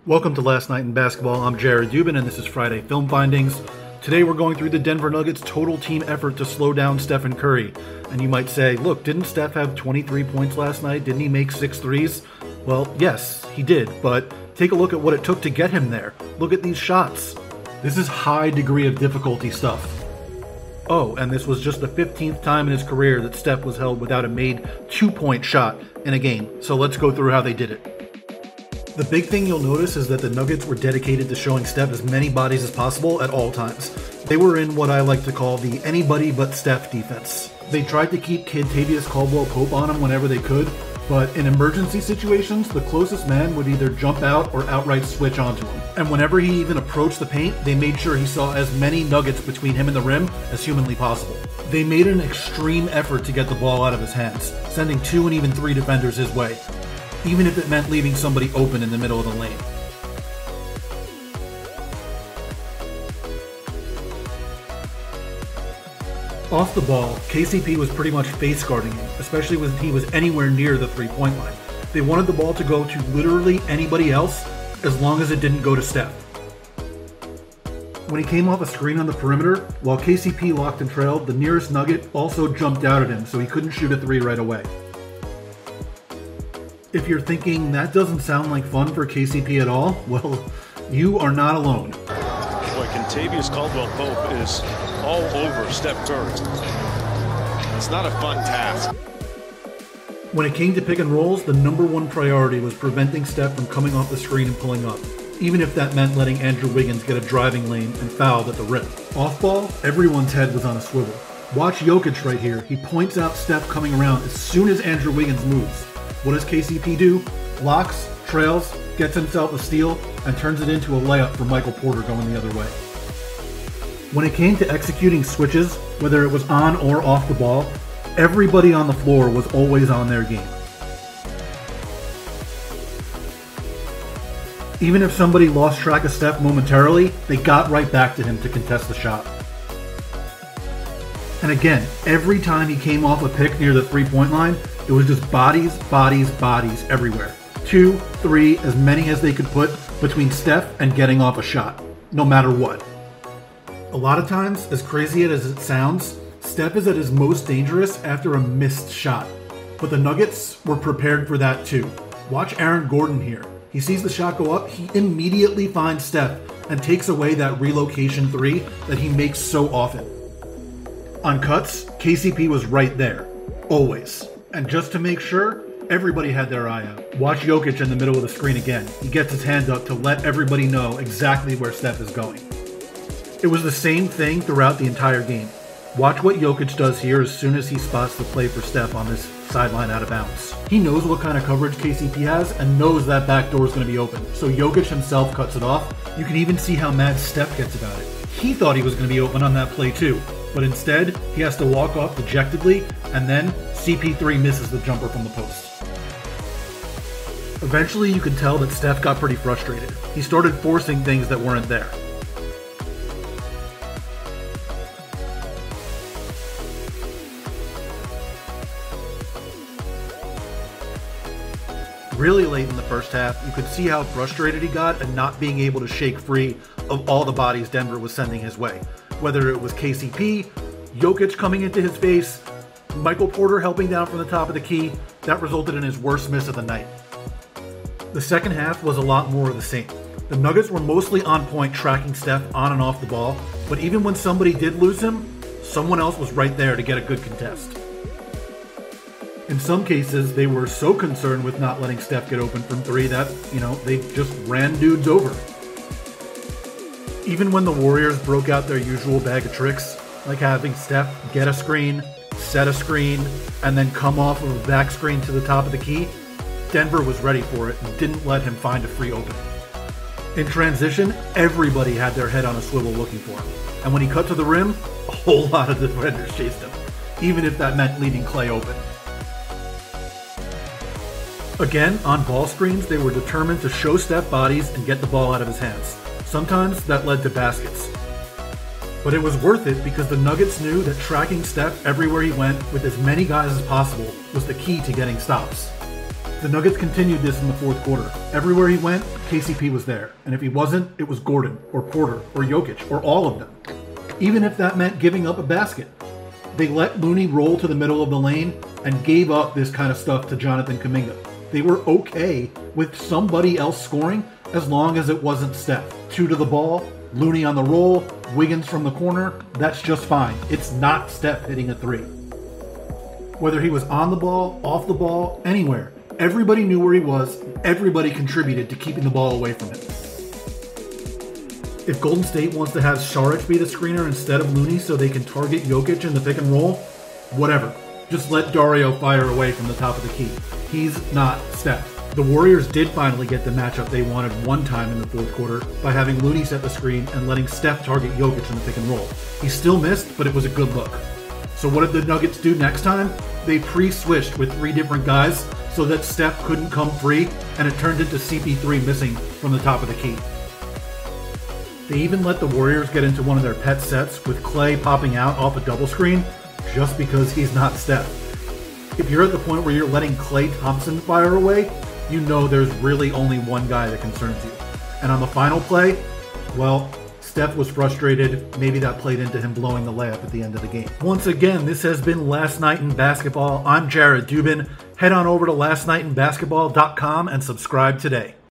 Welcome to Last Night in Basketball. I'm Jared Dubin, and this is Friday Film Findings. Today we're going through the Denver Nuggets' total team effort to slow down Steph and Curry. And you might say, look, didn't Steph have 23 points last night? Didn't he make 6 threes? Well, yes, he did, but take a look at what it took to get him there. Look at these shots. This is high degree of difficulty stuff. Oh, and this was just the 15th time in his career that Steph was held without a made 2-point shot in a game. So let's go through how they did it. The big thing you'll notice is that the Nuggets were dedicated to showing Steph as many bodies as possible at all times. They were in what I like to call the anybody but Steph defense. They tried to keep Caldwell-Pope on him whenever they could, but in emergency situations, the closest man would either jump out or outright switch onto him. And whenever he even approached the paint, they made sure he saw as many nuggets between him and the rim as humanly possible. They made an extreme effort to get the ball out of his hands, sending 2 and even 3 defenders his way, even if it meant leaving somebody open in the middle of the lane. Off the ball, KCP was pretty much face guarding him, especially when he was anywhere near the 3-point line. They wanted the ball to go to literally anybody else as long as it didn't go to Steph. When he came off a screen on the perimeter, while KCP locked and trailed, the nearest Nugget also jumped out at him so he couldn't shoot a 3 right away. If you're thinking, that doesn't sound like fun for KCP at all, well, you are not alone. Boy, Caldwell-Pope is all over Steph Curry. It's not a fun task. When it came to pick and rolls, the #1 priority was preventing Steph from coming off the screen and pulling up, even if that meant letting Andrew Wiggins get a driving lane and fouled at the rim. Off ball, everyone's head was on a swivel. Watch Jokic right here. He points out Steph coming around as soon as Andrew Wiggins moves. What does KCP do? Blocks, trails, gets himself a steal, and turns it into a layup for Michael Porter going the other way. When it came to executing switches, whether it was on or off the ball, everybody on the floor was always on their game. Even if somebody lost track of Steph momentarily, they got right back to him to contest the shot. And again, every time he came off a pick near the 3-point line, it was just bodies, bodies, bodies everywhere. 2, 3, as many as they could put between Steph and getting off a shot, no matter what. A lot of times, as crazy as it sounds, Steph is at his most dangerous after a missed shot. But the Nuggets were prepared for that too. Watch Aaron Gordon here. He sees the shot go up, he immediately finds Steph and takes away that relocation 3 that he makes so often. On cuts, KCP was right there, always. And just to make sure, everybody had their eye out. Watch Jokic in the middle of the screen again. He gets his hand up to let everybody know exactly where Steph is going. It was the same thing throughout the entire game. Watch what Jokic does here as soon as he spots the play for Steph on this sideline out of bounds. He knows what kind of coverage KCP has and knows that back door is going to be open. So Jokic himself cuts it off. You can even see how mad Steph gets about it. He thought he was going to be open on that play too, but instead he has to walk off dejectedly, and then CP3 misses the jumper from the post. Eventually you could tell that Steph got pretty frustrated. He started forcing things that weren't there. Really late in the first half, you could see how frustrated he got at not being able to shake free of all the bodies Denver was sending his way. Whether it was KCP, Jokic coming into his face, Michael Porter helping down from the top of the key, that resulted in his worst miss of the night. The second half was a lot more of the same. The Nuggets were mostly on point tracking Steph on and off the ball, but even when somebody did lose him, someone else was right there to get a good contest. In some cases, they were so concerned with not letting Steph get open from 3 that, they just ran dudes over. Even when the Warriors broke out their usual bag of tricks, like having Steph get a screen, set a screen, and then come off of a back screen to the top of the key, Denver was ready for it and didn't let him find a free opening. In transition, everybody had their head on a swivel looking for him. And when he cut to the rim, a whole lot of defenders chased him, even if that meant leaving Clay open. Again, on ball screens, they were determined to show Steph bodies and get the ball out of his hands. Sometimes that led to baskets. But it was worth it because the Nuggets knew that tracking Steph everywhere he went with as many guys as possible was the key to getting stops. The Nuggets continued this in the fourth quarter. Everywhere he went, KCP was there. And if he wasn't, it was Gordon, or Porter, or Jokic, or all of them. Even if that meant giving up a basket. They let Looney roll to the middle of the lane and gave up this kind of stuff to Jonathan Kuminga. They were okay with somebody else scoring as long as it wasn't Steph. 2 to the ball, Looney on the roll, Wiggins from the corner, that's just fine. It's not Steph hitting a 3. Whether he was on the ball, off the ball, anywhere, everybody knew where he was, everybody contributed to keeping the ball away from him. If Golden State wants to have Saric be the screener instead of Looney so they can target Jokic in the pick and roll, whatever. Just let Dario fire away from the top of the key. He's not Steph. The Warriors did finally get the matchup they wanted one time in the fourth quarter by having Looney set the screen and letting Steph target Jokic in the pick and roll. He still missed, but it was a good look. So what did the Nuggets do next time? They pre-switched with 3 different guys so that Steph couldn't come free, and it turned into CP3 missing from the top of the key. They even let the Warriors get into one of their pet sets with Clay popping out off a double screen just because he's not Steph. If you're at the point where you're letting Klay Thompson fire away, you know there's really only one guy that concerns you. And on the final play, well, Steph was frustrated. Maybe that played into him blowing the layup at the end of the game. Once again, this has been Last Night in Basketball. I'm Jared Dubin. Head on over to lastnightinbasketball.com and subscribe today.